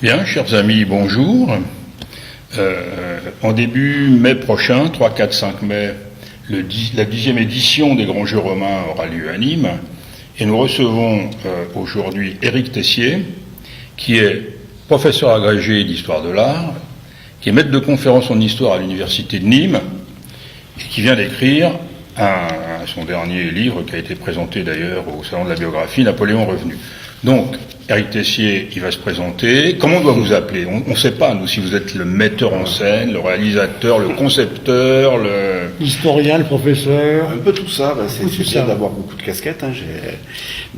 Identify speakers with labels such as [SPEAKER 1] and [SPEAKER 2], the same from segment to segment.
[SPEAKER 1] Bien, chers amis, bonjour. En début mai prochain, 3, 4, 5 mai, la 10e édition des Grands Jeux romains aura lieu à Nîmes. Et nous recevons aujourd'hui Éric Tessier, qui est professeur agrégé d'histoire de l'art, qui est maître de conférence en histoire à l'université de Nîmes, et qui vient d'écrire son dernier livre, qui a été présenté d'ailleurs au Salon de la biographie, Napoléon revenu. Donc, Éric Tessier, il va se présenter. Comment on doit vous appeler? On ne sait pas, nous, si vous êtes le metteur en scène, le réalisateur, le concepteur,
[SPEAKER 2] l'historien, le professeur.
[SPEAKER 3] Un peu tout ça. C'est bien d'avoir beaucoup de casquettes.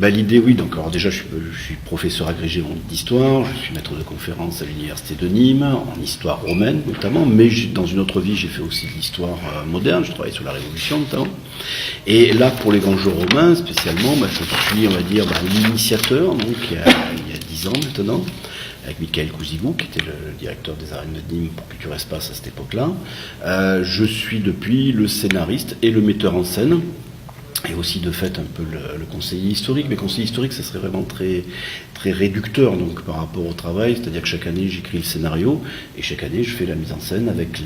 [SPEAKER 3] L'idée, oui. Donc, alors déjà, je suis professeur agrégé d'histoire. Je suis maître de conférence à l'université de Nîmes, en histoire romaine notamment. Mais dans une autre vie, j'ai fait aussi de l'histoire moderne. Je travaille sur la Révolution notamment. Et là, pour les Grands Jeux romains, spécialement, je suis, on va dire, l'initiateur. Donc, il y a 10 ans maintenant, avec Michael Kouzigou, qui était le directeur des arènes de Nîmes pour Culture Espace à cette époque-là. Je suis depuis le scénariste et le metteur en scène, et aussi de fait un peu le conseiller historique. Mais conseiller historique, ça serait vraiment très, très réducteur donc, par rapport au travail, c'est-à-dire que chaque année j'écris le scénario, et chaque année je fais la mise en scène avec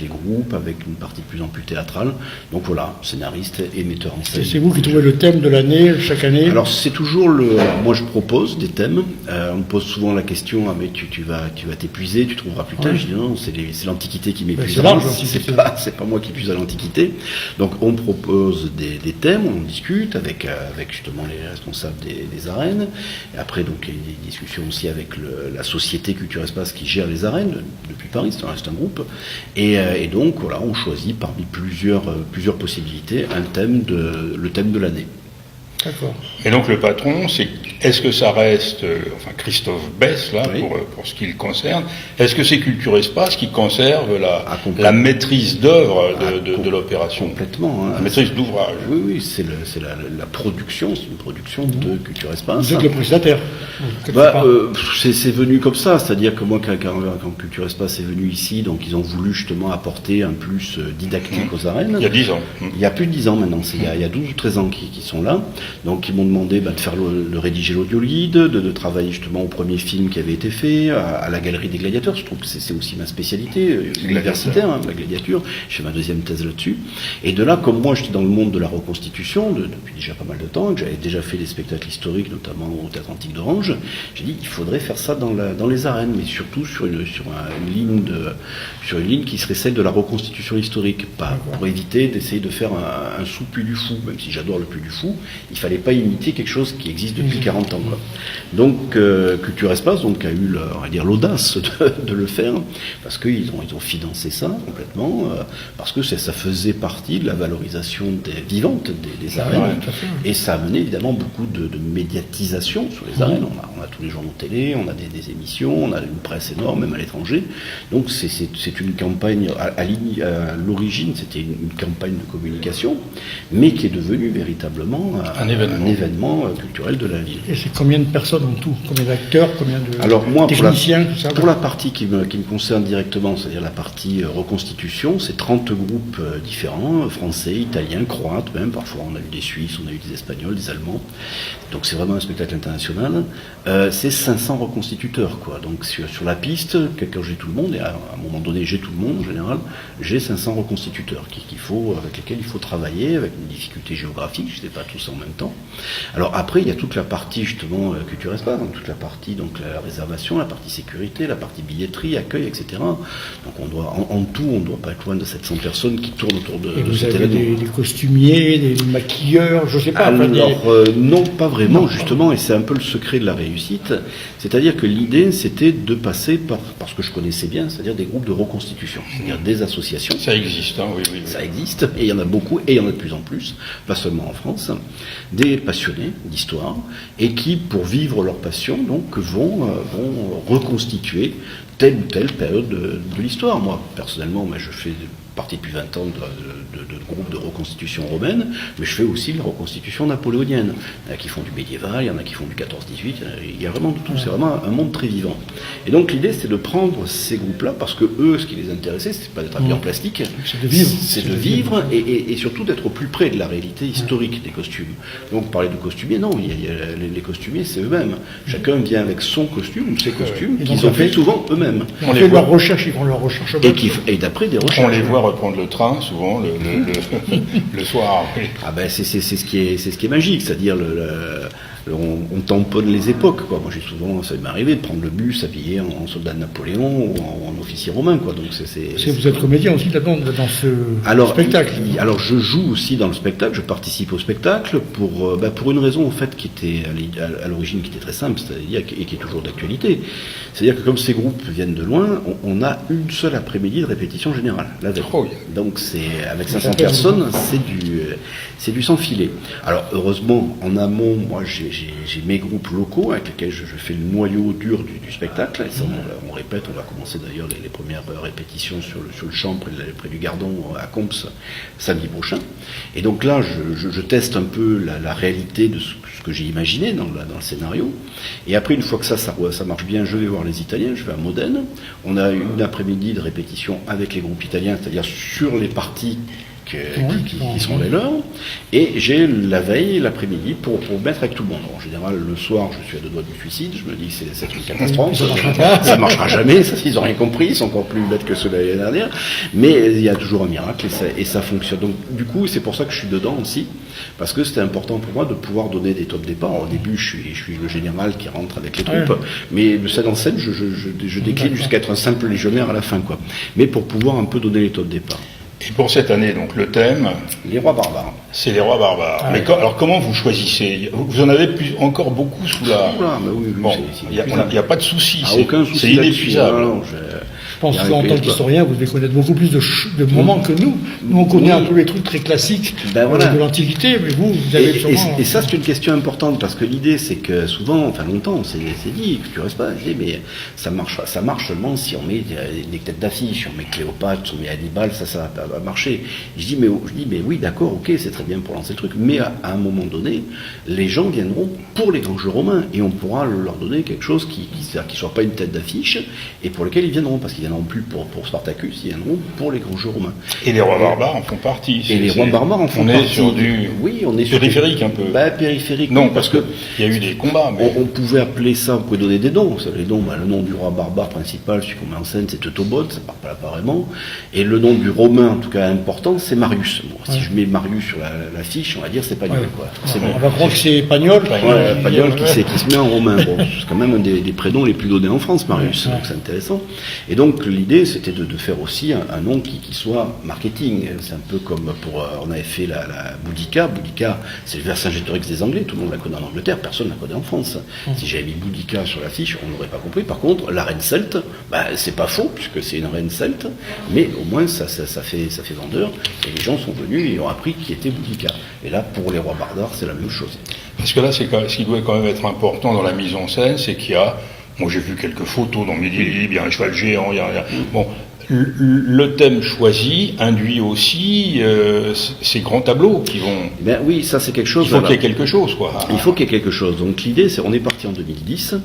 [SPEAKER 3] les groupes, avec une partie de plus en plus théâtrale. Donc voilà, scénariste et metteur en scène.
[SPEAKER 2] Et c'est vous qui trouvez le thème de l'année chaque année?
[SPEAKER 3] Alors c'est toujours moi je propose des thèmes. On me pose souvent la question, mais tu vas t'épuiser, tu trouveras plus tard. Je dis non, c'est l'Antiquité qui m'épuise. C'est pas moi qui épuise à l'Antiquité. Donc on propose des thèmes, on discute avec justement les responsables des arènes. Et après donc il y a des discussions aussi avec la société Culture Espace qui gère les arènes depuis Paris, c'est un groupe. Et donc voilà, on choisit parmi plusieurs possibilités le thème de l'année.
[SPEAKER 2] D'accord.
[SPEAKER 1] Et donc le patron, est-ce que ça reste, Christophe Besse, là,
[SPEAKER 3] oui.
[SPEAKER 1] pour ce qui le concerne, est-ce que c'est Culture Espace qui conserve la maîtrise d'œuvre de l'opération?
[SPEAKER 3] Complètement.
[SPEAKER 1] La maîtrise d'ouvrage.
[SPEAKER 3] Oui, c'est la production, c'est une production de Culture Espace.
[SPEAKER 2] Vous êtes le prestataire.
[SPEAKER 3] C'est venu comme ça, c'est-à-dire que moi, quand Culture Espace est venu ici, donc ils ont voulu justement apporter un plus didactique aux arènes.
[SPEAKER 1] Il y a 10 ans.
[SPEAKER 3] Il y a plus de 10 ans maintenant, il y a 12 ou 13 ans qui sont là. Donc ils m'ont demandé de faire de rédiger l'audio-guide, de travailler justement au premier film qui avait été fait, à la Galerie des Gladiateurs. Je trouve que c'est aussi ma spécialité universitaire, la gladiature. Je fais ma deuxième thèse là-dessus. Et de là, comme moi j'étais dans le monde de la reconstitution depuis déjà pas mal de temps, que j'avais déjà fait des spectacles historiques, notamment au Théâtre Antique d'Orange, j'ai dit qu'il faudrait faire ça dans les arènes, mais surtout sur une ligne qui serait celle de la reconstitution historique, pour éviter d'essayer de faire un sous-Puy du Fou, même si j'adore le Puy du Fou. Il fallait pas imiter quelque chose qui existe depuis 40 ans. Quoi. Donc Culture Espace a eu l'audace de le faire, parce qu'ils ont financé ça complètement, parce que ça faisait partie de la valorisation vivante des arènes, et ça a mené évidemment beaucoup de médiatisation sur les arènes. On a tous les journaux télé, on a des émissions, on a une presse énorme, même à l'étranger. Donc c'est une campagne, à l'origine c'était une campagne de communication, mais qui est devenue véritablement un événement culturel de la ville.
[SPEAKER 2] Et c'est combien de personnes en tout? Combien d'acteurs? Combien de techniciens?
[SPEAKER 3] Pour la partie qui me concerne directement, c'est-à-dire la partie reconstitution, c'est 30 groupes différents, français, italiens, croates même, parfois on a eu des Suisses, on a eu des Espagnols, des Allemands. Donc c'est vraiment un spectacle international. C'est 500 reconstituteurs, quoi. Donc sur la piste, quand j'ai tout le monde, et à un moment donné j'ai tout le monde en général, j'ai 500 reconstituteurs avec lesquels il faut travailler, avec une difficulté géographique, je ne sais pas tous en même temps. Alors après, il y a toute la partie justement Culture Espace, donc toute la partie la réservation, la partie sécurité, la partie billetterie, accueil, etc. Donc on doit on doit pas être loin de 700 personnes qui tournent autour de cet événement.
[SPEAKER 2] Des costumiers, des maquilleurs, je sais pas.
[SPEAKER 3] Alors non, pas vraiment justement, et c'est un peu le secret de la réussite. C'est-à-dire que l'idée c'était de passer par ce que je connaissais bien, c'est-à-dire des groupes de reconstitution, c'est-à-dire des associations.
[SPEAKER 1] Ça existe, hein, oui.
[SPEAKER 3] Ça existe, et il y en a beaucoup, et il y en a de plus en plus, pas seulement en France, des passionnés d'histoire, et qui, pour vivre leur passion, donc, vont reconstituer telle ou telle période de l'histoire. Moi, personnellement, je fais partie depuis 20 ans de groupes de reconstitution romaine, mais je fais aussi la reconstitution napoléonienne. Il y en a qui font du médiéval, il y en a qui font du 14-18, il y a vraiment de tout, c'est vraiment un monde très vivant. Et donc l'idée c'est de prendre ces groupes-là, parce que eux, ce qui les intéressait, c'est pas d'être habillés en plastique, c'est de vivre et surtout d'être au plus près de la réalité historique des costumes. Donc parler de costumiers, non, les costumiers c'est eux-mêmes. Chacun vient avec son costume, ses costumes, qu'ils ont fait souvent eux-mêmes.
[SPEAKER 2] On fait leur recherche, ils font leur recherche.
[SPEAKER 3] Et d'après des recherches.
[SPEAKER 1] On les voit reprendre le train souvent le soir. Oui.
[SPEAKER 3] Ah ben c'est ce qui est magique, c'est-à-dire on tamponne les époques, quoi. Moi j'ai souvent, ça m'est arrivé de prendre le bus habillé en soldat de Napoléon ou en officier romain, quoi. Donc
[SPEAKER 2] vous êtes comédien aussi là-dedans, dans ce spectacle.
[SPEAKER 3] Alors je joue aussi dans le spectacle, je participe au spectacle pour une raison en fait qui était à l'origine qui était très simple, c'est-à-dire et qui est toujours d'actualité. C'est-à-dire que comme ces groupes viennent de loin, on a une seule après-midi de répétition générale la veille. Donc c'est avec 500 personnes, c'est du sans filet. Alors heureusement en amont, moi j'ai mes groupes locaux avec lesquels je fais le noyau dur du spectacle. Et ça, on répète, on va commencer d'ailleurs les premières répétitions sur le champ près du Gardon à Comps samedi prochain. Et donc là, je teste un peu la réalité de ce que j'ai imaginé dans le scénario. Et après, une fois que ça marche bien, je vais voir les Italiens, je vais à Modène. On a une après-midi de répétition avec les groupes italiens, c'est-à-dire sur les parties qui sont les leurs, et j'ai la veille, l'après-midi, pour mettre avec tout le monde. En général, le soir, je suis à 2 doigts du suicide, je me dis que c'est une catastrophe, ça marchera jamais, ça, ils n'ont rien compris, ils sont encore plus bêtes que ceux de l'année dernière, mais il y a toujours un miracle, et ça fonctionne. Donc, du coup, c'est pour ça que je suis dedans aussi, parce que c'était important pour moi de pouvoir donner des top départs. Au début, je suis le général qui rentre avec les troupes, mais de scène en scène, je décline jusqu'à être un simple légionnaire à la fin, quoi. Mais pour pouvoir un peu donner les top départs.
[SPEAKER 1] Et pour cette année, donc le thème...
[SPEAKER 3] Les rois barbares.
[SPEAKER 1] C'est les rois barbares. Mais alors comment vous choisissez? Vous en avez encore beaucoup sous la...
[SPEAKER 3] Oui,
[SPEAKER 1] bon, il n'y a pas de souci.
[SPEAKER 3] Aucun souci.
[SPEAKER 1] C'est inépuisable.
[SPEAKER 2] Je pense qu'en tant qu'historien, vous devez connaître beaucoup plus de moments que nous. Nous, on connaît un peu les trucs très classiques de l'Antiquité, mais vous avez sûrement...
[SPEAKER 3] Et ça, c'est une question importante, parce que l'idée, c'est que souvent, enfin longtemps, on s'est dit, que tu restes pas, mais ça marche seulement si on met des têtes d'affiche, on met Cléopâtre, on met Hannibal, ça va marcher. Je dis, mais oui, d'accord, ok, c'est très bien pour lancer le truc, mais à un moment donné, les gens viendront pour les grands jeux romains, et on pourra leur donner quelque chose qui soit pas une tête d'affiche, et pour lequel ils viendront, parce qu'ils viendront plus pour Spartacus, ils viendront pour les grands jeux romains.
[SPEAKER 1] Et les rois barbares en font partie.
[SPEAKER 3] Et les rois barbares en font partie.
[SPEAKER 1] On est sur périphérique un peu.
[SPEAKER 3] Périphérique.
[SPEAKER 1] Non, parce que il y a eu des combats. Mais...
[SPEAKER 3] On pouvait appeler ça, on pouvait donner des noms. Les noms, le nom du roi barbare principal, celui qu'on met en scène, c'est Teutobod, ça part pas apparemment. Et le nom du romain, en tout cas important, c'est Marius. Bon, si je mets Marius sur la fiche, on va dire c'est Pagnol, quoi.
[SPEAKER 2] On va croire que c'est Pagnol.
[SPEAKER 3] Pagnol qui se met en romain. Bon, c'est quand même un des prénoms les plus donnés en France, Marius. Donc c'est intéressant. Et donc l'idée, c'était de faire aussi un nom qui soit marketing. C'est un peu comme on avait fait la Boudica. Boudica, c'est le Vercingétorix des Anglais. Tout le monde la connaît en Angleterre, personne ne la connaît en France. Si j'avais mis Boudica sur l'affiche, on n'aurait pas compris. Par contre, la reine celte, c'est pas faux, puisque c'est une reine celte, mais au moins ça fait vendeur. Et les gens sont venus et ont appris qui était Boudica. Et là, pour les rois barbares, c'est la même chose.
[SPEAKER 1] Parce que là, ce qui doit quand même être important dans la mise en scène, c'est qu'il y a... Moi, j'ai vu quelques photos dans mes livres, il y a un cheval géant, Bon, le thème choisi induit aussi ces grands tableaux qui vont...
[SPEAKER 3] oui, ça c'est quelque chose...
[SPEAKER 1] Il faut qu'il y ait quelque chose, quoi.
[SPEAKER 3] Il faut qu'il y ait quelque chose. Donc l'idée, c'est on est parti en 2010,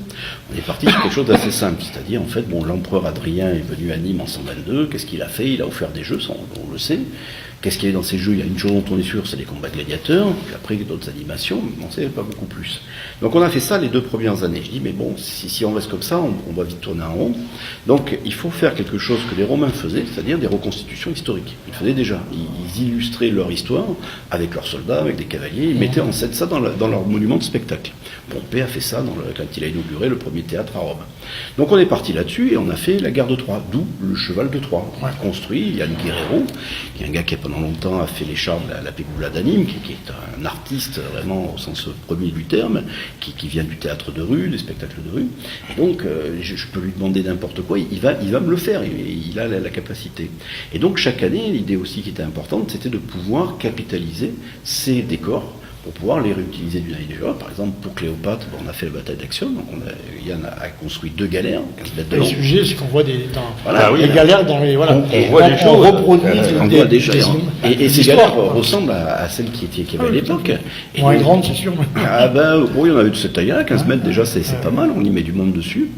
[SPEAKER 3] on est parti sur quelque chose d'assez simple. C'est-à-dire, en fait, l'empereur Adrien est venu à Nîmes en 122, qu'est-ce qu'il a fait? Il a offert des jeux, ça, on le sait. Qu'est-ce qu'il y a dans ces jeux? Il y a une chose dont on est sûr, c'est les combats de gladiateurs, puis après d'autres animations, mais on ne sait pas beaucoup plus. Donc on a fait ça les 2 premières années. Je dis, mais bon, si on reste comme ça, on va vite tourner en rond. Donc il faut faire quelque chose que les Romains faisaient, c'est-à-dire des reconstitutions historiques. Ils faisaient déjà. Ils illustraient leur histoire avec leurs soldats, avec des cavaliers, ils mettaient en scène ça dans leur monument de spectacle. Pompée a fait ça quand il a inauguré le premier théâtre à Rome. Donc on est parti là-dessus et on a fait la guerre de Troie, d'où le cheval de Troie. On a construit Yann Guerrero, qui est un gars qui pendant longtemps a fait les chars de la Pégoula d'Anime, qui est un artiste vraiment au sens premier du terme, qui vient du théâtre de rue, des spectacles de rue. Et donc je peux lui demander n'importe quoi, il va me le faire, il a la capacité. Et donc chaque année, l'idée aussi qui était importante, c'était de pouvoir capitaliser ces décors pour pouvoir les réutiliser d'une année déjà. Par exemple, pour Cléopâtre, on a fait la bataille d'Actium, donc Yann a construit 2 galères, 15 mètres de long.
[SPEAKER 2] Le sujet, c'est qu'on voit des
[SPEAKER 3] galères
[SPEAKER 2] dans les... Voilà.
[SPEAKER 3] On voit des choses. On voit des choses. Et ces galères ressemblent à celles qui avaient à l'époque.
[SPEAKER 2] Moins grandes, c'est sûr.
[SPEAKER 3] Oui, on avait de cette taille-là, 15 mètres déjà, c'est pas mal, on y met du monde dessus.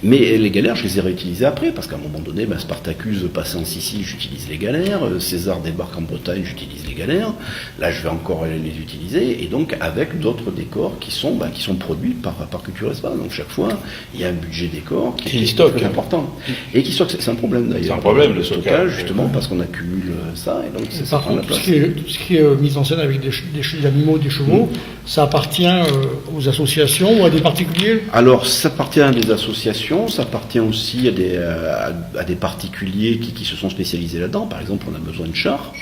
[SPEAKER 3] Mais les galères, je les ai réutilisées après, parce qu'à un moment donné, Spartacus veut passer en Sicile, j'utilise les galères. César débarque en Bretagne, j'utilise les galères. Là, je vais encore les utiliser, et donc avec d'autres décors qui sont produits par Culture Espace. Donc chaque fois, il y a un budget décor qui est très important. Et qui stocke, c'est un problème d'ailleurs.
[SPEAKER 1] C'est un problème le stockage,
[SPEAKER 3] justement, parce qu'on accumule ça, et donc c'est ça.
[SPEAKER 2] Par contre, tout ce qui est mis en scène avec des animaux, des chevaux, ça appartient aux associations ou à des particuliers?
[SPEAKER 3] Alors, ça appartient à des associations, ça appartient aussi à des particuliers qui se sont spécialisés là-dedans. Par exemple, on a besoin de chars.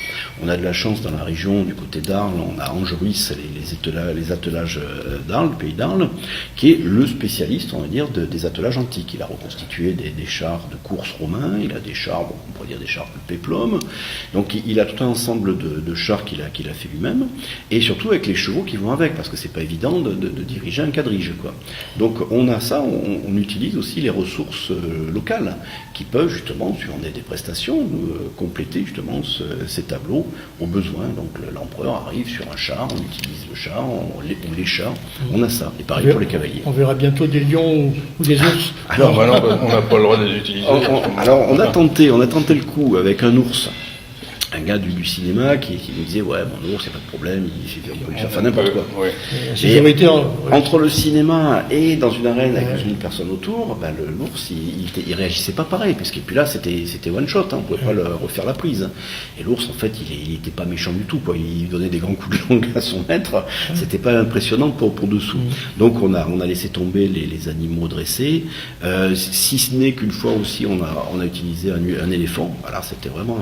[SPEAKER 3] On a de la chance dans la région, du côté d'Arles, on a Angeruis, les attelages d'Arles, le pays d'Arles, qui est le spécialiste, on va dire, des attelages antiques. Il a reconstitué des chars de course romains, il a des chars, on pourrait dire des chars de péplum. Donc, il a tout un ensemble de chars qu'il a fait lui-même, et surtout avec les chevaux qui vont avec, parce que c'est pas évident de diriger un quadrige, quoi. Donc, on a ça, on utilise aussi les ressources locales, qui peuvent justement, suivant des prestations, compléter justement ces tableaux aux besoins. Donc l'empereur arrive sur un char, on utilise le char, ou les chars, on a ça. Et pareil pour les cavaliers.
[SPEAKER 2] On verra bientôt des lions ou des ours.
[SPEAKER 1] Alors, on n'a pas le droit de les utiliser.
[SPEAKER 3] Alors on a tenté le coup avec un ours. Un gars du cinéma qui nous disait mon ours, c'est pas de problème, on peut lui faire n'importe quoi. Entre le cinéma et dans une arène avec 12 000 personnes autour, l'ours il réagissait pas pareil, et puis là c'était one shot, on pouvait pas le refaire la prise. Et l'ours en fait il était pas méchant du tout, quoi. Il donnait des grands coups de langue à son maître, c'était pas impressionnant pour dessous. Donc on a laissé tomber les animaux dressés, si ce n'est qu'une fois aussi on a utilisé un éléphant. Alors c'était vraiment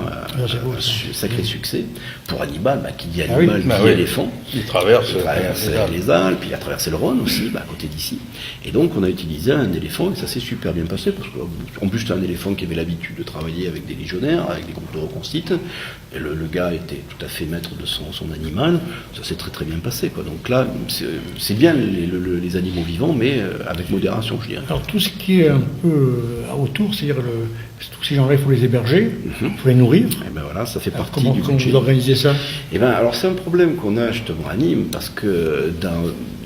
[SPEAKER 3] sacré succès pour Hannibal, qui dit Hannibal, dit éléphant.
[SPEAKER 1] Il traverse
[SPEAKER 3] les Alpes, il a traversé le Rhône aussi, à côté d'ici. Et donc on a utilisé un éléphant, et ça s'est super bien passé, parce qu'en plus c'était un éléphant qui avait l'habitude de travailler avec des légionnaires, avec des groupes de reconstituts, et le gars était tout à fait maître de son animal, ça s'est très très bien passé, quoi. Donc là, c'est bien les animaux vivants, mais avec modération, je dirais.
[SPEAKER 2] Alors tout ce qui est un peu autour, c'est-à-dire tous ces gens-là, il faut les héberger, il faut les nourrir.
[SPEAKER 3] Et voilà, ça fait partie
[SPEAKER 2] du budget. Comment vous organisez ça?
[SPEAKER 3] Alors c'est un problème qu'on a justement à Nîmes, parce que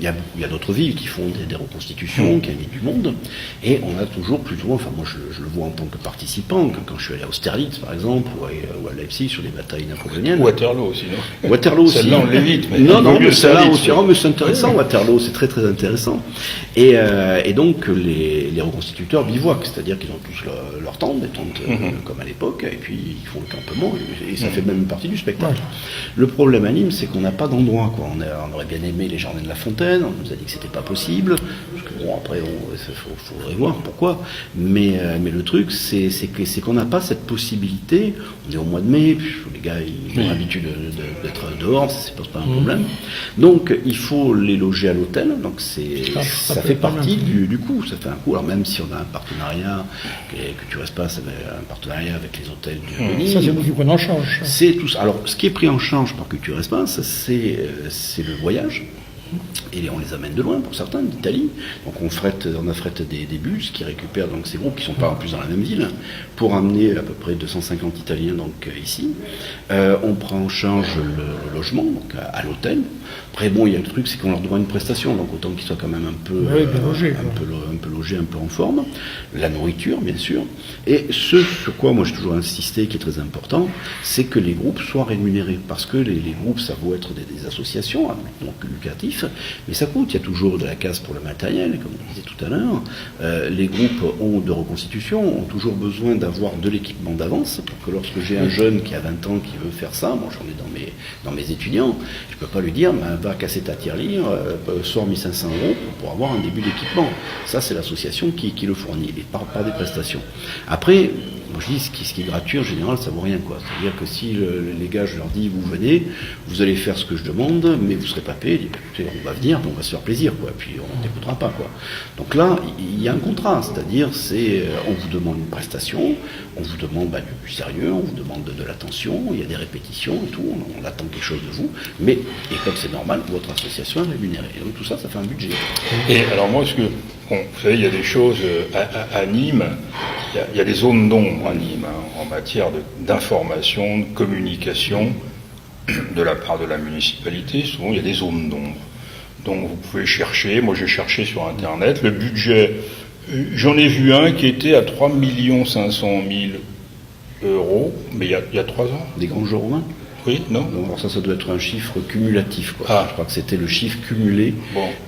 [SPEAKER 3] il y a d'autres villes qui font des reconstitutions, qui invitent du monde, et on a toujours plus ou moins, moi je le vois en tant que participant, quand je suis allé à Austerlitz par exemple, ou à Leipzig sur les batailles napoléoniennes.
[SPEAKER 1] Waterloo aussi, non?
[SPEAKER 3] Waterloo aussi.
[SPEAKER 1] Celle-là on l'évite, mais
[SPEAKER 3] mais celle-là aussi, mais c'est intéressant, Waterloo, c'est très très intéressant. Et donc les reconstituteurs bivouaquent, c'est-à-dire qu'ils ont tous leur tente, des tentes comme à l'époque, et puis ils font le campement, et ça fait même partie du spectacle. Le problème à Nîmes, c'est qu'on n'a pas d'endroit, quoi. On aurait bien aimé les jardins de la Fontaine, on nous a dit que c'était pas possible, parce que après il faudrait voir pourquoi, mais le truc c'est qu'on n'a pas cette possibilité. On est au mois de mai, les gars ils ont l'habitude d'être dehors, ça ne pose pas un problème, donc il faut les loger à l'hôtel, donc ça fait partie du coût, ça fait un coût. Alors même si on a un partenariat, Culture Espace avait un partenariat avec les hôtels de Nîmes,
[SPEAKER 2] ça c'est vous qui prenez en charge.
[SPEAKER 3] C'est tout ça. Alors ce qui est pris en charge par Culture Espace, c'est le voyage. Et on les amène de loin, pour certains, d'Italie. Donc on affrète des bus qui récupèrent donc ces groupes qui ne sont pas en plus dans la même ville, pour amener à peu près 250 Italiens donc ici. On prend en charge le logement, donc à l'hôtel. Après il y a le truc, c'est qu'on leur doit une prestation, donc autant qu'ils soient quand même un peu logés, un peu en forme. La nourriture, bien sûr. Et ce sur quoi moi j'ai toujours insisté, qui est très important, c'est que les groupes soient rémunérés, parce que les groupes, ça vaut être des associations, donc lucratifs, mais ça coûte. Il y a toujours de la casse pour le matériel, comme on disait tout à l'heure. Les groupes de reconstitution ont toujours besoin d'avoir de l'équipement d'avance, pour que lorsque j'ai un jeune qui a 20 ans qui veut faire ça, moi j'en ai dans mes étudiants, je ne peux pas lui dire va casser ta tirelire, sors 1 500 € pour avoir un début d'équipement. Ça c'est l'association qui le fournit, et par des prestations. Après, moi je dis, ce qui est gratuit en général, ça vaut rien, quoi. C'est-à-dire que si les gars, je leur dis, vous venez, vous allez faire ce que je demande, mais vous serez pas payé. Ils disent, écoutez, on va venir, mais on va se faire plaisir, quoi. Puis on n'écoutera pas, quoi. Donc là, il y a un contrat, c'est-à-dire, on vous demande une prestation, on vous demande du sérieux, on vous demande de l'attention, il y a des répétitions et tout, on attend quelque chose de vous, mais, et comme c'est normal, votre association est rémunérée. Et donc tout ça, ça fait un budget.
[SPEAKER 1] Et alors moi, vous savez, il y a des choses à Nîmes, il y a des zones d'ombre à Nîmes, en matière d'information, de communication, de la part de la municipalité. Souvent, il y a des zones d'ombre. Donc vous pouvez chercher, moi j'ai cherché sur Internet, le budget, j'en ai vu un qui était à 3 500 000 euros, mais il y a 3 ans.
[SPEAKER 3] Des grands jours romains?
[SPEAKER 1] Oui, non.
[SPEAKER 3] Alors ça doit être un chiffre cumulatif, quoi. Je crois que c'était le chiffre cumulé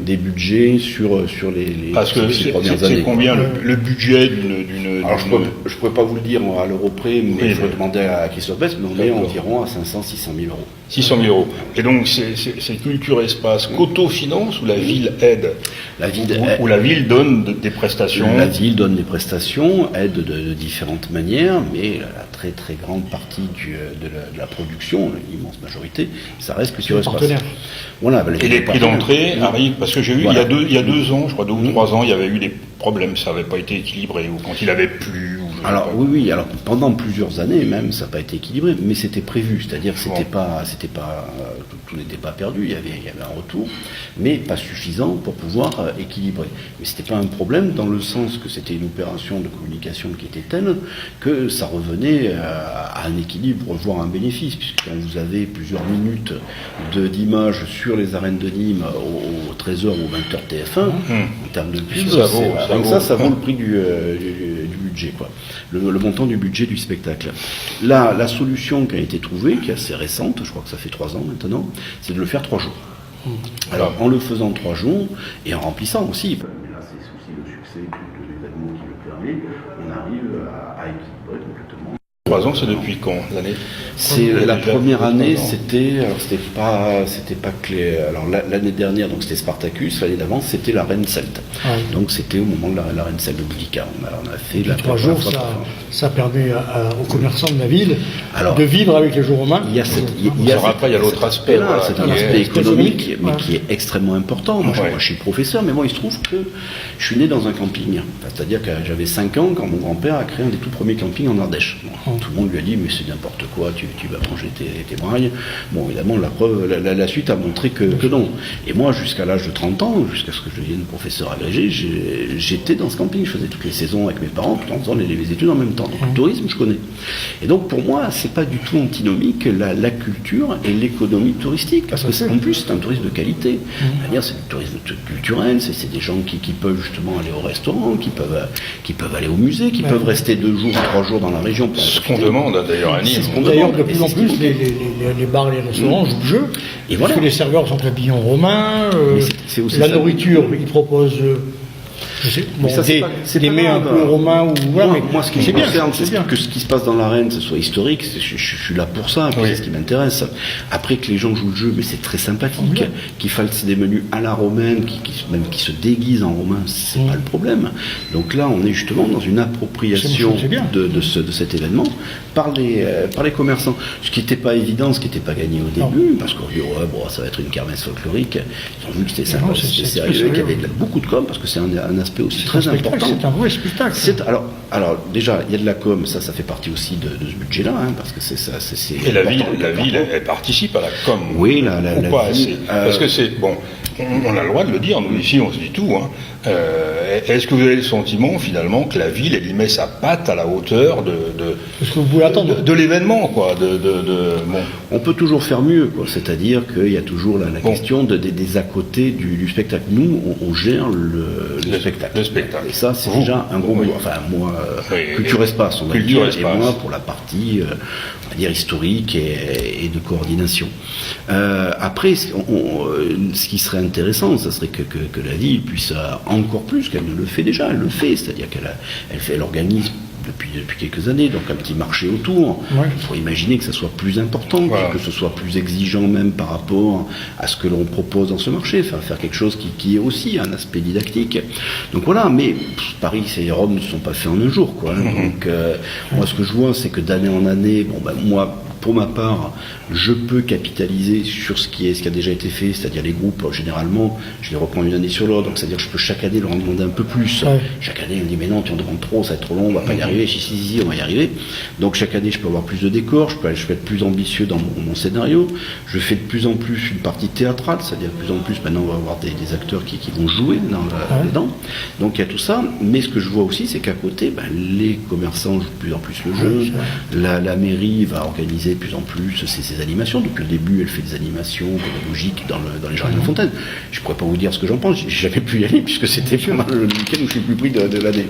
[SPEAKER 3] des budgets sur les
[SPEAKER 1] Parce que
[SPEAKER 3] premières années.
[SPEAKER 1] C'est combien le budget d'une...
[SPEAKER 3] Alors je ne pourrais pas vous le dire à l'euro près, mais il faut demander à Christophe Bess, mais on est environ à 500-600 000 euros.
[SPEAKER 1] 600 000 euros. Et donc c'est Culture Espace qu'autofinance ou la ville aide? Ou la ville donne des prestations?
[SPEAKER 3] La ville donne des prestations, aide de différentes manières, mais la très très grande partie de la production, l'immense majorité, ça reste Culture Espace. Voilà,
[SPEAKER 1] et les prix d'entrée arrivent, parce que j'ai vu il y a 2 ans, je crois 2 ou 3 ans, il y avait eu des problèmes, ça n'avait pas été équilibré, ou quand il avait plu.
[SPEAKER 3] Alors oui, alors pendant plusieurs années même, ça n'a pas été équilibré, mais c'était prévu, c'est-à-dire que tout n'était pas perdu, il y avait un retour, mais pas suffisant pour pouvoir équilibrer. Mais c'était pas un problème dans le sens que c'était une opération de communication qui était telle que ça revenait à un équilibre, voire un bénéfice, puisque quand vous avez plusieurs minutes d'images sur les arènes de Nîmes au 13h ou au 20h TF1, en termes de pub, ça vaut le prix du budget, quoi. Le montant du budget du spectacle. La solution qui a été trouvée, qui est assez récente, je crois que ça fait 3 ans maintenant, c'est de le faire 3 jours. Alors, en le faisant 3 jours, et en remplissant aussi, mais là c'est aussi le succès de l'événement qui le permet, on arrive à équilibrer complètement.
[SPEAKER 1] 3 ans, c'est depuis quand, l'année?
[SPEAKER 3] C'est la première année, c'était pas clé. Alors l'année dernière, donc c'était Spartacus. L'année d'avant, c'était la Reine Celte. Donc c'était au moment de la Reine Celte de Boudica. On a fait la
[SPEAKER 2] 3 jours, ça permet aux commerçants de la ville de vivre avec les jours romains.
[SPEAKER 1] Après, il y a l'autre aspect.
[SPEAKER 3] C'est un aspect économique, mais qui est extrêmement important. Moi, je suis professeur, mais moi, il se trouve que je suis né dans un camping. C'est-à-dire que j'avais 5 ans quand mon grand-père a créé un des tout premiers campings en Ardèche. Tout le monde lui a dit, mais c'est n'importe quoi, tu vas manger tes brailles. Bon, évidemment, la suite a montré que non. Et moi, jusqu'à l'âge de 30 ans, jusqu'à ce que je devienne professeur agrégé, j'étais dans ce camping. Je faisais toutes les saisons avec mes parents, tout en faisant les études en même temps. Donc le tourisme, je connais. Et donc, pour moi, c'est pas du tout antinomique la culture et l'économie touristique. Parce que en plus, c'est un tourisme de qualité. C'est-à-dire, c'est du tourisme culturel, c'est des gens qui peuvent justement aller au restaurant, qui peuvent aller au musée, qui peuvent rester 2 jours, 3 jours dans la région.
[SPEAKER 1] Ce qu'on demande d'ailleurs à Nîmes.
[SPEAKER 2] D'ailleurs, de plus en plus, les bars et les restaurants jouent le jeu. Et parce que les serveurs sont habillés en romain. La nourriture, ils proposent des mets un peu romains.
[SPEAKER 3] Moi, ce qui me concerne, c'est que ce qui se passe dans l'arène, ce soit historique. Je suis là pour ça, c'est ce qui m'intéresse. Après que les gens jouent le jeu, mais c'est très sympathique. Qu'ils fassent des menus à la romaine, même qui se déguisent en romain, c'est pas le problème. Donc là, on est justement dans une appropriation de cet événement par les commerçants. Ce qui n'était pas évident, ce qui n'était pas gagné au début, parce qu'on dit ça va être une kermesse folklorique. Ils ont vu que c'était sympa, c'était sérieux, qu'il y avait beaucoup de com, parce que c'est un aspect aussi très important.
[SPEAKER 2] C'est un vrai spectacle.
[SPEAKER 3] Alors déjà, il y a de la com, ça fait partie aussi de ce budget-là, parce que c'est ça.
[SPEAKER 1] Et la ville, elle participe à la com.
[SPEAKER 3] Oui, la
[SPEAKER 1] ville. Parce que c'est bon. On a le droit de le dire, nous ici on se dit tout. Est-ce que vous avez le sentiment finalement que la ville elle y met sa patte à la hauteur
[SPEAKER 2] ce que vous pouvez attendre
[SPEAKER 1] de l'événement, quoi.
[SPEAKER 3] On peut toujours faire mieux, quoi. C'est-à-dire qu'il y a toujours la question des à côté du spectacle. Nous, on gère le spectacle.
[SPEAKER 1] Et
[SPEAKER 3] ça, c'est déjà un gros mot. Enfin, moi, Culture Espace, on va dire, et moi pour la partie, on va dire historique et de coordination. Après, ce qui serait intéressant, ça serait que la ville puisse encore plus qu'elle ne le fait déjà. Elle le fait, c'est-à-dire qu'elle organise depuis quelques années, donc un petit marché autour. Il faut imaginer que ça soit plus important, que ce soit plus exigeant même par rapport à ce que l'on propose dans ce marché, faire quelque chose qui est aussi un aspect didactique. Donc voilà, mais Paris et Rome ne sont pas faits en un jour, quoi. Donc moi ce que je vois, c'est que d'année en année, moi, pour ma part, je peux capitaliser sur ce qui a déjà été fait, c'est-à-dire les groupes, généralement, je les reprends une année sur l'autre, donc c'est-à-dire que je peux chaque année leur en demander un peu plus. Chaque année, on dit, mais non, tu en demandes trop, ça va être trop long, on va pas y arriver, si, on va y arriver. Donc chaque année, je peux avoir plus de décors, je peux être plus ambitieux dans mon scénario, je fais de plus en plus une partie théâtrale, c'est-à-dire de plus en plus, maintenant, on va avoir des acteurs qui vont jouer dedans. Donc il y a tout ça, mais ce que je vois aussi, c'est qu'à côté, les commerçants jouent de plus en plus le jeu, la mairie va organiser de plus en plus ces animations. Depuis le début, elle fait des animations pédagogiques dans les jardins de Fontaine. Je ne pourrais pas vous dire ce que j'en pense, j'ai jamais pu y aller puisque c'était vraiment le week-end où je suis le plus pris de l'année.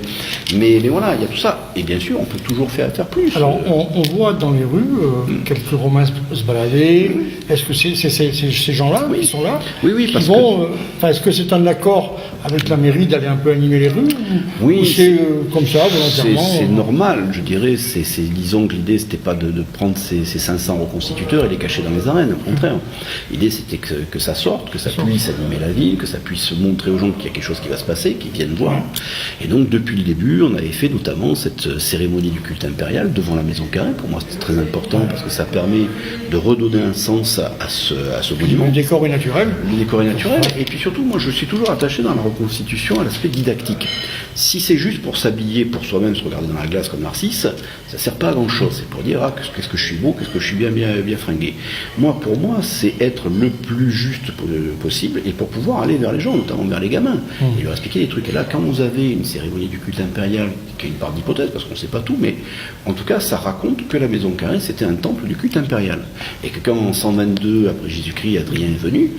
[SPEAKER 3] Mais voilà, il y a tout ça. Et bien sûr, on peut toujours faire plus.
[SPEAKER 2] Alors, on voit dans les rues quelques Romains se balader. Est-ce que c'est ces gens-là qui sont là?
[SPEAKER 3] Oui, parce
[SPEAKER 2] que... est-ce que c'est un accord avec la mairie d'aller un peu animer les rues? Ou c'est comme ça, volontairement?
[SPEAKER 3] C'est normal, je dirais. Disons que l'idée, c'était pas de prendre ces 500 reconstituteurs et les cacher dans les arènes, au contraire. L'idée, c'était que ça sorte, que ça puisse animer la ville, que ça puisse montrer aux gens qu'il y a quelque chose qui va se passer, qu'ils viennent voir. Et donc, depuis le début, on avait fait notamment cette cérémonie du culte impérial devant la Maison Carrée. Pour moi, c'était très important parce que ça permet de redonner un sens à ce monument.
[SPEAKER 2] Le décor est naturel.
[SPEAKER 3] Le décor est naturel. Et puis surtout, moi, je suis toujours attaché dans la reconstitution à l'aspect didactique. Si c'est juste pour s'habiller, pour soi-même se regarder dans la glace comme Narcisse, ça sert pas à grand-chose. C'est pour dire, qu'est-ce que je suis beau, qu'est-ce que je suis bien fringué. Pour moi, c'est être le plus juste possible et pour pouvoir aller vers les gens, notamment vers les gamins, et leur expliquer des trucs. Et là, quand vous avez une cérémonie du culte impérial, qui a une part d'hypothèse, parce qu'on ne sait pas tout, mais en tout cas, ça raconte que la Maison Carrée, c'était un temple du culte impérial. Et que quand en 122, après Jésus-Christ, Adrien est venu,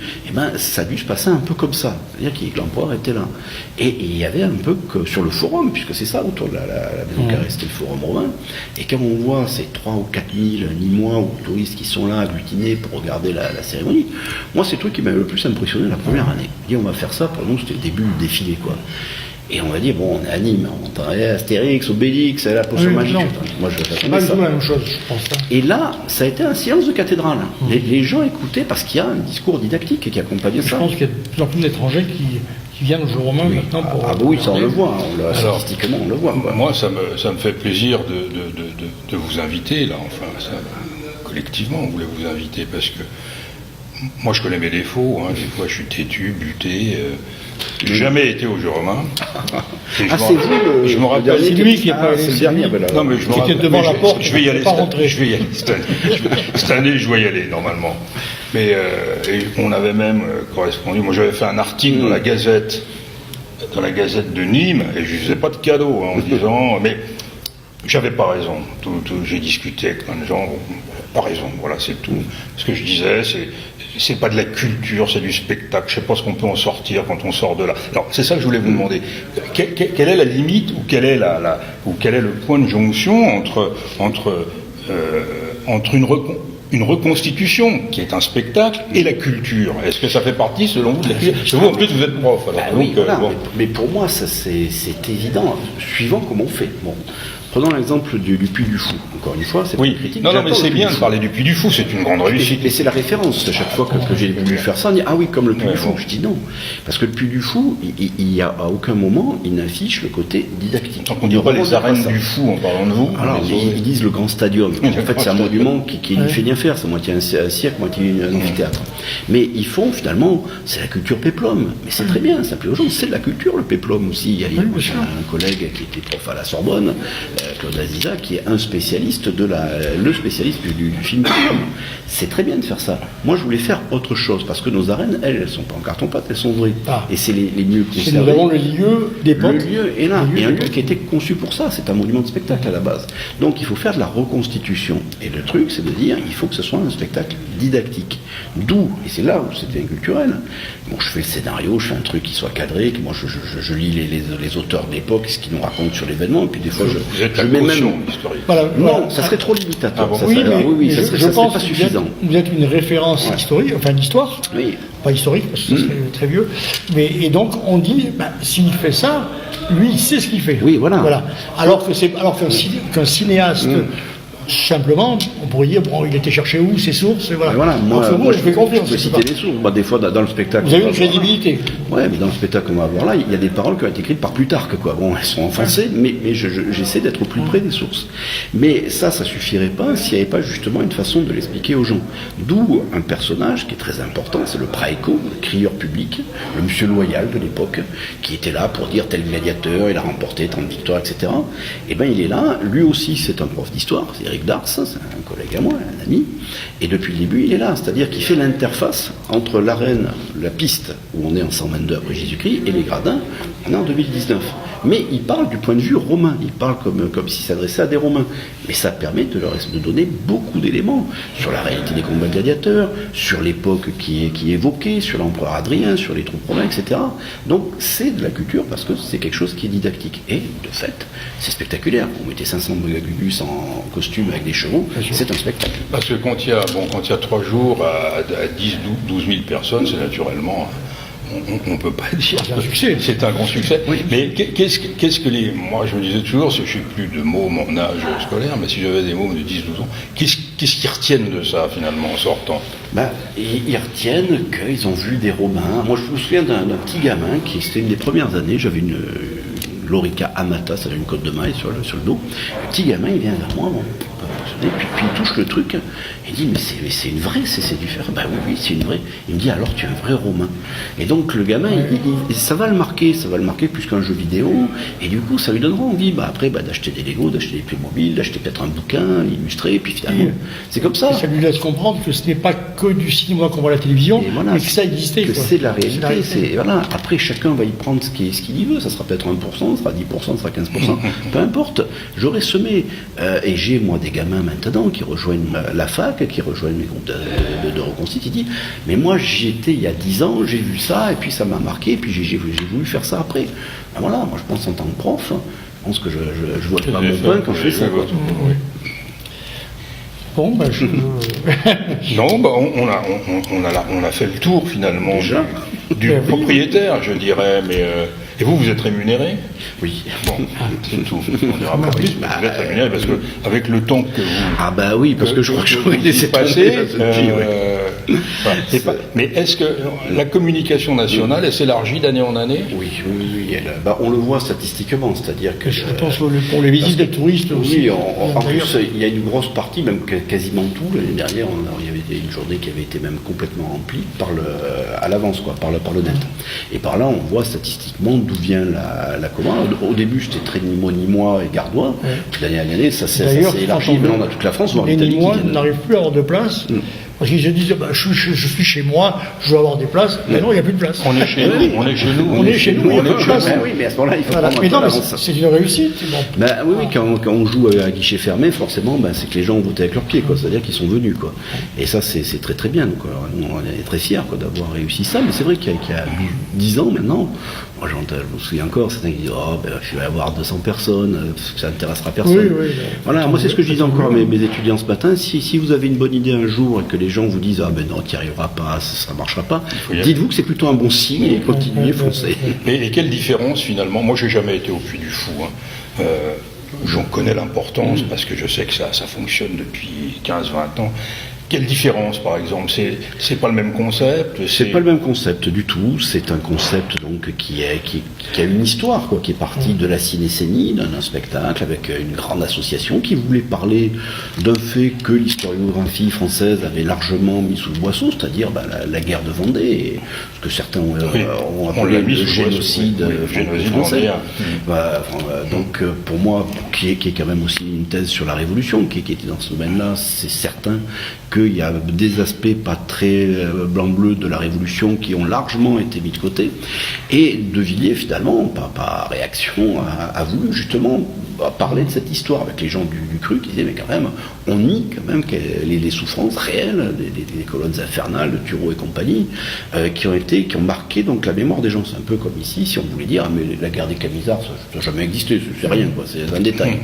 [SPEAKER 3] ça a dû se passer un peu comme ça. C'est-à-dire que l'empereur était là. Et il y avait un peu que sur le forum, puisque c'est ça autour de la Maison Carrée, c'était le forum romain. Et quand on voit ces 3 ou 4 000 Nîmois ou touristes qui sont là agglutinés pour regarder la cérémonie, moi c'est le truc qui m'a le plus impressionné la première année. On va faire ça, pour nous c'était le début du défilé, quoi. Et on va dire, on est à Nîmes, on entendait Astérix, Obélix, la potion magique. Moi
[SPEAKER 2] c'est pas la même chose, je pense.
[SPEAKER 3] Et là, ça a été un silence de cathédrale. Les gens écoutaient parce qu'il y a un discours didactique qui accompagnait ça.
[SPEAKER 2] Je pense qu'il y a de plus en plus d'étrangers qui viennent au jour romain maintenant pour...
[SPEAKER 3] oui, ça on le voit, statistiquement on le voit.
[SPEAKER 1] Moi, ça me fait plaisir de vous inviter, là, collectivement, on voulait vous inviter, parce que moi je connais mes défauts, des fois je suis têtu, buté, j'ai jamais été au jeu romain.
[SPEAKER 3] Je me rappelle,
[SPEAKER 2] c'est lui qui est pas
[SPEAKER 3] c'est le dernier.
[SPEAKER 1] Non, mais je me rappelle,
[SPEAKER 2] devant la porte,
[SPEAKER 1] je vais y aller cette année, je dois y aller normalement. Mais on avait même correspondu. Moi, j'avais fait un article dans la Gazette de Nîmes, et je faisais pas de cadeau en disant, mais j'avais pas raison. J'ai discuté avec plein de gens, pas raison. Voilà, c'est tout. Ce que je disais, c'est pas de la culture, c'est du spectacle. Je sais pas ce qu'on peut en sortir quand on sort de là. Alors, c'est ça que je voulais vous demander. Quelle est la limite ou quel est le point de jonction entre une reconstitution qui est un spectacle et la culture? Est-ce que ça fait partie, selon vous, de la culture? Parce que vous, en plus, vous êtes prof.
[SPEAKER 3] Mais pour moi, ça c'est évident, suivant comment on fait. Prenons l'exemple du Puy du Fou. Encore une fois, c'est pas une critique.
[SPEAKER 1] Non, mais c'est bien de parler du Puy du Fou, c'est une grande réussite.
[SPEAKER 3] Et c'est la référence. À chaque fois que j'ai voulu faire ça, on dit comme le Puy du Fou. Je dis non. Parce que le Puy du Fou, il y a à aucun moment, il n'affiche le côté didactique.
[SPEAKER 1] Donc on ne dit pas les arènes du Fou en parlant de vous.
[SPEAKER 3] Alors, ils disent le grand stadium. En fait, c'est un monument qui ne fait rien faire. C'est moitié un cirque, moitié un amphithéâtre. Mais ils font, finalement, c'est la culture péplum. Mais c'est très bien, ça plaît aux gens. C'est de la culture, le péplum aussi. Il y a un collègue qui était prof à la Sorbonne, Claude Aziza, qui est un spécialiste le spécialiste du film. C'est très bien de faire ça. Moi, je voulais faire autre chose, parce que nos arènes, elles sont pas en carton-pâte, elles sont vraies. Et c'est les mieux conservés.
[SPEAKER 2] Nous avons le lieu d'époque.
[SPEAKER 3] Le lieu est là, et un lieu qui était conçu pour ça. C'est un monument de spectacle à la base. Donc, il faut faire de la reconstitution. Et le truc, c'est de dire, il faut que ce soit un spectacle didactique. D'où, et c'est là où c'était culturel. Bon, je fais le scénario, je fais un truc qui soit cadré, que moi je lis les auteurs de l'époque, ce qu'ils nous racontent sur l'événement, et puis des fois
[SPEAKER 1] Vous êtes la notion historique.
[SPEAKER 3] Non, ça serait trop limitateur.
[SPEAKER 2] Ça serait
[SPEAKER 3] pas suffisant.
[SPEAKER 2] Vous êtes une référence historique, enfin d'histoire, pas historique parce que ça serait très vieux, et donc on dit, s'il fait ça, lui il sait ce qu'il fait.
[SPEAKER 3] Oui, voilà.
[SPEAKER 2] Alors qu'un cinéaste, simplement, on pourrait dire, il était cherché où, ses sources,
[SPEAKER 3] voilà. Moi, je fais confiance. Je peux citer les sources. Des fois, dans le spectacle...
[SPEAKER 2] Vous avez une crédibilité.
[SPEAKER 3] Oui, mais dans le spectacle qu'on va voir là, il y a des paroles qui ont été écrites par Plutarque, quoi. Bon, elles sont en français, mais j'essaie d'être au plus près des sources. Mais ça suffirait pas s'il n'y avait pas justement une façon de l'expliquer aux gens. D'où un personnage qui est très important, c'est le praeco, le crieur public, le monsieur loyal de l'époque, qui était là pour dire tel gladiateur, il a remporté tant de victoires, etc. Et il est là, lui aussi, c'est un prof d'histoire, c'est Eric Dars, c'est un collègue à moi, un ami, et depuis le début il est là, c'est-à-dire qu'il fait l'interface entre l'arène, la piste où on est en 122 après Jésus-Christ, et les gradins, on est en 2019. Mais il parle du point de vue romain, il parle comme s'il s'adressait à des Romains. Mais ça permet de donner beaucoup d'éléments sur la réalité des combats gladiateurs, sur l'époque qui est évoquée, sur l'empereur Adrien, sur les troupes romaines, etc. Donc c'est de la culture parce que c'est quelque chose qui est didactique. Et de fait, c'est spectaculaire. Vous mettez 500 Megagubus en costume avec des chevaux, c'est un spectacle.
[SPEAKER 1] Parce que quand il y a 3 jours à 10-12 000 personnes, c'est naturellement... On ne peut pas dire que c'est un grand succès. Oui. Mais qu'est-ce que moi je me disais toujours, je ne sais plus de mots mon âge scolaire, mais si j'avais des mômes de 10-12 ans, qu'est-ce qu'ils retiennent de ça finalement en sortant?
[SPEAKER 3] Ils retiennent qu'ils ont vu des Romains. Moi je me souviens d'un petit gamin c'était une des premières années, j'avais une Lorica Amata, ça avait une côte de maille sur le dos. Le petit gamin il vient vers moi, puis il touche le truc, il dit mais c'est une vraie c'est du fer. Oui c'est une vraie. Il me dit alors tu es un vrai Romain. Et donc le gamin ça va le marquer plus qu'un jeu vidéo, et du coup ça lui donnera envie après d'acheter des Lego, d'acheter des Playmobil, d'acheter peut-être un bouquin illustré, et puis finalement c'est comme ça.
[SPEAKER 2] Et ça lui laisse comprendre que ce n'est pas que du cinéma qu'on voit à la télévision, mais que ça existait.
[SPEAKER 3] Que c'est de la réalité. Après chacun va y prendre ce qu'il y veut, ça sera peut-être 1%, ça sera 10%, ça sera 15%, peu importe. J'aurais semé, et j'ai moi des gamins maintenant qui rejoignent la fac, qui rejoignent mes groupes de reconstitution, il dit mais moi j'y étais il y a 10 ans, j'ai vu ça et puis ça m'a marqué et puis j'ai voulu faire ça après. Moi je pense en tant que prof, je pense que je vois pas mon point quand je fais ça.
[SPEAKER 2] Bon,
[SPEAKER 1] non, on a fait le tour finalement du propriétaire, je dirais, mais et vous êtes rémunéré?
[SPEAKER 3] Oui.
[SPEAKER 1] Bon, c'est tout. On dira pas plus, mais vous êtes rémunéré parce que avec le temps que vous...
[SPEAKER 3] oui, parce que je crois que j'aurais laissé
[SPEAKER 1] passer. Mais est-ce que la communication nationale, elle s'élargit d'année en année?
[SPEAKER 3] Oui. On le voit statistiquement, c'est-à-dire que...
[SPEAKER 2] Je pense pour les visites des touristes aussi.
[SPEAKER 3] Oui, en plus, il y a une grosse partie, même quasiment tout. L'année dernière, il y avait une journée qui avait été même complètement remplie à l'avance, par le net. Et par là, on voit statistiquement d'où vient la commande. Au début, j'étais très Nîmois et Gardois. Puis d'année en année, ça s'est élargi. Maintenant, on a toute la France, voire l'Italie.
[SPEAKER 2] Les Nîmois n'arrivent plus à avoir de place. Parce qu'ils se disent, je suis chez moi, je veux avoir des places. Mais non, il n'y a plus de place.
[SPEAKER 1] On est chez nous, il
[SPEAKER 2] n'y a plus de place.
[SPEAKER 3] Oui, mais à ce moment-là, il faut prendre
[SPEAKER 2] mais non, c'est une réussite.
[SPEAKER 3] Oui, quand on joue à guichet fermé, forcément, c'est que les gens ont voté avec leurs pieds, c'est-à-dire qu'ils sont venus, Et ça, c'est très très bien. Donc, on est très fiers d'avoir réussi ça. Mais c'est vrai qu'il y a 10 ans maintenant, moi, je me souviens encore, certains qui disent il va y avoir 200 personnes, ça n'intéressera personne.
[SPEAKER 2] Oui.
[SPEAKER 3] Moi, c'est ce que je disais encore à mes étudiants ce matin. Si vous avez une bonne idée un jour et que les gens vous disent non, tu n'y arriveras pas, ça ne marchera pas, dites-vous que c'est plutôt un bon signe et continuez, foncez.
[SPEAKER 1] Et quelle différence finalement? Moi, j'ai jamais été au Puy du Fou. J'en connais l'importance parce que je sais que ça fonctionne depuis 15-20 ans. Quelle différence, par exemple? C'est pas le même concept?
[SPEAKER 3] C'est pas le même concept du tout. C'est un concept donc qui a une histoire, qui est parti de la cinécénie, d'un spectacle avec une grande association qui voulait parler d'un fait que l'historiographie française avait largement mis sous le boisseau, c'est-à-dire la guerre de Vendée, ce que certains ont appelé le génocide français. Donc pour moi, qui est quand même aussi une thèse sur la Révolution, qui était dans ce domaine-là, c'est certain qu'il y a des aspects pas très blanc-bleu de la Révolution qui ont largement été mis de côté. Et De Villiers, finalement, par réaction, a voulu justement parlait de cette histoire avec les gens du cru qui disaient mais quand même on nie quand même les souffrances réelles des colonnes infernales de Turreau et compagnie qui ont marqué donc la mémoire des gens. C'est un peu comme ici si on voulait dire mais la guerre des Camisards ça n'a jamais existé, c'est rien quoi, c'est un détail.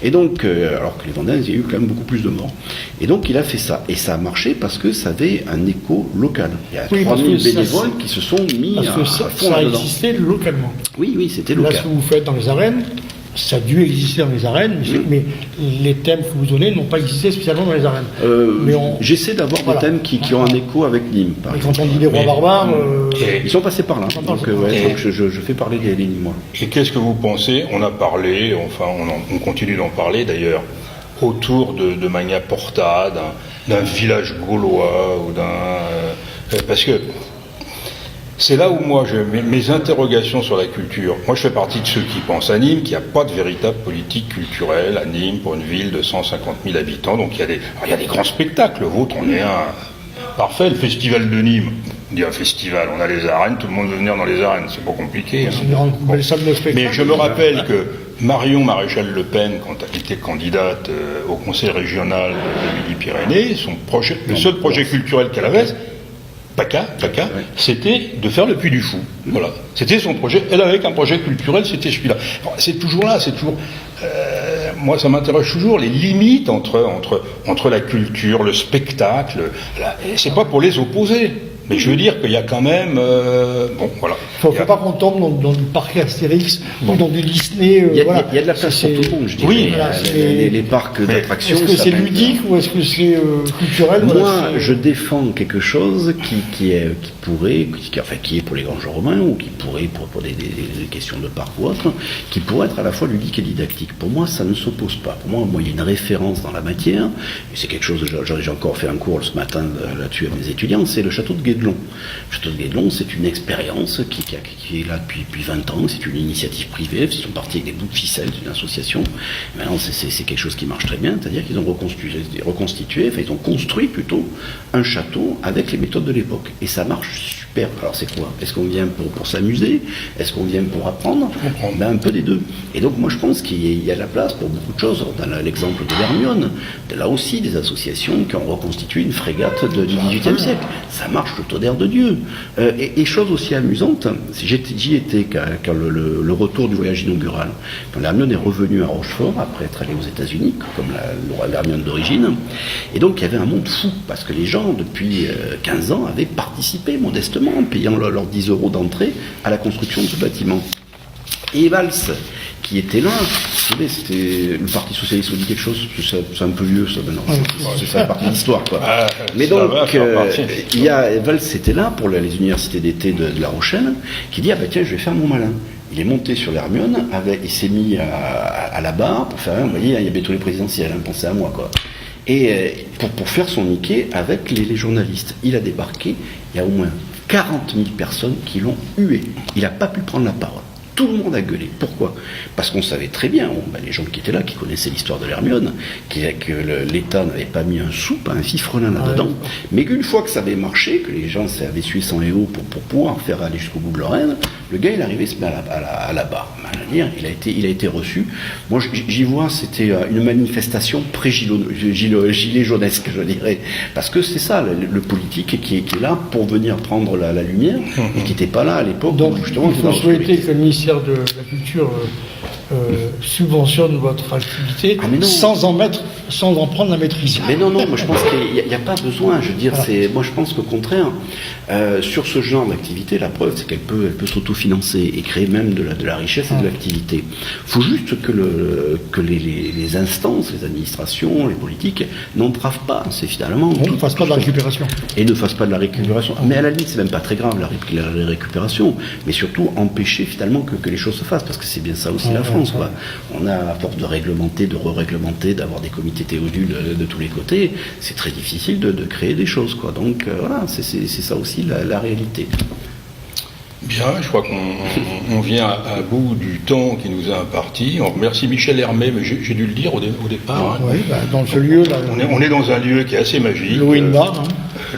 [SPEAKER 3] Et donc alors que les Vendéens il y a eu quand même beaucoup plus de morts. Et donc il a fait ça et ça a marché parce que ça avait un écho local. Il y a 3000 bénévoles qui se sont mis à fond
[SPEAKER 2] ça
[SPEAKER 3] là-dedans.
[SPEAKER 2] existait localement.
[SPEAKER 3] Oui, c'était local.
[SPEAKER 2] Là, ce que vous faites dans les arènes, ça a dû exister dans les arènes, mais les thèmes que vous donnez n'ont pas existé spécialement dans les arènes.
[SPEAKER 3] J'essaie d'avoir des thèmes qui ont un écho avec Nîmes.
[SPEAKER 2] Et quand on dit les rois barbares...
[SPEAKER 3] Ils sont passés par là. Donc je fais parler des Nîmes, moi.
[SPEAKER 1] Et qu'est-ce que vous pensez? On a parlé, enfin on continue d'en parler d'ailleurs, autour de Magna Porta, d'un village gaulois, ou parce que c'est là où moi, mes interrogations sur la culture, moi je fais partie de ceux qui pensent à Nîmes qu'il n'y a pas de véritable politique culturelle à Nîmes pour une ville de 150 000 habitants, donc il y a des grands spectacles, le vôtre on est un parfait, le festival de Nîmes, on dit un festival, on a les arènes, tout le monde veut venir dans les arènes, c'est pas compliqué. Mais je me rappelle que Marion Maréchal Le Pen, quand elle était candidate au conseil régional de Midi-Pyrénées, le seul projet culturel qu'elle avait, PACA, c'était de faire le Puy du Fou. Voilà. C'était son projet. Elle avait un projet culturel, c'était celui-là. C'est toujours là, moi, ça m'intéresse toujours, les limites entre la culture, le spectacle. C'est pas pour les opposer. Mais je veux dire qu'il y a quand même... bon, voilà.
[SPEAKER 2] Il ne faut pas qu'on tombe dans du parc Astérix ou dans du Disney.
[SPEAKER 3] Il y a de la place pour tout le monde, je dirais.
[SPEAKER 1] Oui,
[SPEAKER 3] voilà, les parcs d'attractions...
[SPEAKER 2] Est-ce que c'est ludique ou est-ce que c'est culturel?
[SPEAKER 3] Moi, je défends quelque chose qui est pour les grands gens romains, ou qui pourrait, pour des questions de parc ou autre, qui pourrait être à la fois ludique et didactique. Pour moi, ça ne s'oppose pas. Pour moi, il y a une référence dans la matière, et c'est quelque chose, j'ai encore fait un cours ce matin là-dessus avec mes étudiants, c'est le château de Guédelon. Le château de Guédelon, c'est une expérience qui est là depuis 20 ans, c'est une initiative privée, ils sont partis avec des bouts de ficelle d'une association. Et maintenant, c'est quelque chose qui marche très bien, c'est-à-dire qu'ils ont ils ont construit plutôt un château avec les méthodes de l'époque. Et ça marche super. Alors c'est quoi? Est-ce qu'on vient pour s'amuser? Est-ce qu'on vient pour apprendre? Un peu des deux. Et donc moi je pense qu'il y a de la place pour beaucoup de choses. Dans l'exemple de l'Hermione, là aussi des associations qui ont reconstitué une frégate du XVIIIe siècle. Ça marche le tonnerre de Dieu. Et chose aussi amusante, j'y étais quand le retour du voyage inaugural, quand l'Hermione est revenue à Rochefort après être allée aux États-Unis, comme l'Hermione d'origine. Et donc il y avait un monde fou, parce que les gens depuis 15 ans avaient participé modestement en payant leurs 10 € d'entrée à la construction de ce bâtiment. Et Valls, qui était là, c'était le Parti Socialiste, vous dit quelque chose? C'est un peu vieux ça maintenant, c'est ça la partie d'histoire quoi. Mais donc, Valls était là pour les universités d'été de La Rochelle, qui dit tiens, je vais faire mon malin. Il est monté sur l'Hermione, il s'est mis à la barre pour faire, vous voyez, il y a bientôt les présidentielles, pensez à moi quoi. Et pour faire son niquet avec les journalistes. Il a débarqué, il y a au moins 40 000 personnes qui l'ont hué. Il n'a pas pu prendre la parole. Tout le monde a gueulé. Pourquoi? Parce qu'on savait très bien, les gens qui étaient là, qui connaissaient l'histoire de l'Hermione, que l'État n'avait pas mis un sou, pas un fifrelin là-dedans, mais qu'une fois que ça avait marché, que les gens avaient sué son héros pour pouvoir faire aller jusqu'au bout de leur haine, le gars il arrivait se mettre à la barre. Il a été reçu. Moi j'y vois, c'était une manifestation gilet jaunesque, je dirais. Parce que c'est ça, le politique qui est là pour venir prendre la lumière, et qui n'était pas là à l'époque.
[SPEAKER 2] Donc justement, il faut souhaiter que le ministère de la Culture subventionne votre activité sans en prendre la maîtrise.
[SPEAKER 3] Mais non, moi je pense qu'il n'y a pas besoin. Je veux dire, moi je pense qu'au contraire, sur ce genre d'activité, la preuve c'est qu'elle peut s'autofinancer et créer même de la richesse et de l'activité. Il faut juste que les instances, les administrations, les politiques n'entravent pas. C'est finalement.
[SPEAKER 2] Ne fassent pas de la récupération.
[SPEAKER 3] Et ne fassent pas de la récupération. Mais à la limite, c'est même pas très grave la récupération, mais surtout empêcher finalement que les choses se fassent, parce que c'est bien ça aussi la France. Quoi. On a, à force de réglementer, de re-réglementer, d'avoir des comités théodules de tous les côtés, c'est très difficile de créer des choses. Quoi. Donc voilà, c'est ça aussi la réalité.
[SPEAKER 1] Bien, je crois qu'on vient à bout du temps qui nous a imparti. On remercie Michel Hermé, mais j'ai dû le dire au départ.
[SPEAKER 2] Oui, dans ce lieu là.
[SPEAKER 1] On est dans un lieu qui est assez magique.
[SPEAKER 2] Le wine bar.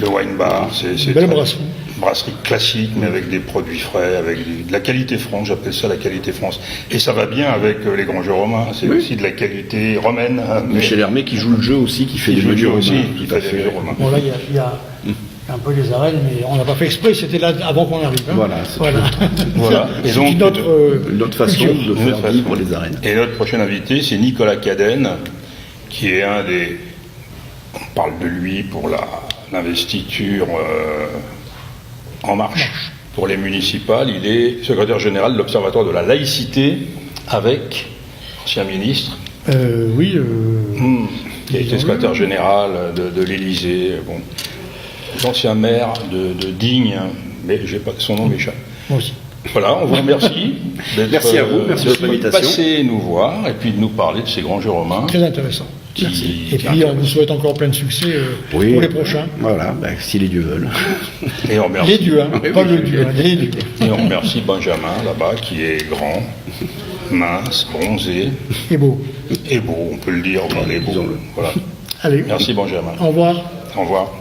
[SPEAKER 1] Le wine bar, c'est
[SPEAKER 2] belle brasserie.
[SPEAKER 1] brasserie classique, mais avec des produits frais, avec de la qualité France, j'appelle ça la qualité France. Et ça va bien avec les grands jeux romains, c'est aussi de la qualité romaine.
[SPEAKER 3] Michel Hermé qui joue le jeu aussi, qui fait des jeux
[SPEAKER 1] aussi,
[SPEAKER 3] romains.
[SPEAKER 1] qui fait des jeux romains.
[SPEAKER 2] Bon là, il y a un peu les arènes, mais on n'a pas fait exprès, c'était là avant qu'on arrive. Hein.
[SPEAKER 3] Voilà.
[SPEAKER 1] Et
[SPEAKER 3] donc,
[SPEAKER 1] une
[SPEAKER 3] autre façon de faire vivre les arènes.
[SPEAKER 1] Et notre prochain invité, c'est Nicolas Cadenne, qui est un des... On parle de lui pour l'investiture En Marche pour les municipales. Il est secrétaire général de l'Observatoire de la laïcité avec ancien ministre. Qui a été secrétaire général de l'Élysée. Bon. L'ancien maire de Digne, mais son nom m'échappe.
[SPEAKER 2] Moi aussi.
[SPEAKER 1] Voilà, on vous remercie.
[SPEAKER 3] Merci à vous, merci de votre invitation.
[SPEAKER 1] Passer nous voir et puis de nous parler de ces grands jeux romains.
[SPEAKER 2] Très intéressant. Et puis on vous souhaite encore plein de succès pour les prochains.
[SPEAKER 3] Voilà, si les dieux veulent.
[SPEAKER 1] Et on remercie,
[SPEAKER 2] les dieux, pas le dieu, les dieux.
[SPEAKER 1] Et on remercie Benjamin là-bas qui est grand, mince, bronzé.
[SPEAKER 2] Et beau.
[SPEAKER 1] Et beau, on peut le dire, il est beau. Voilà.
[SPEAKER 2] Allez.
[SPEAKER 1] Merci Benjamin.
[SPEAKER 2] Au revoir.
[SPEAKER 1] Au revoir.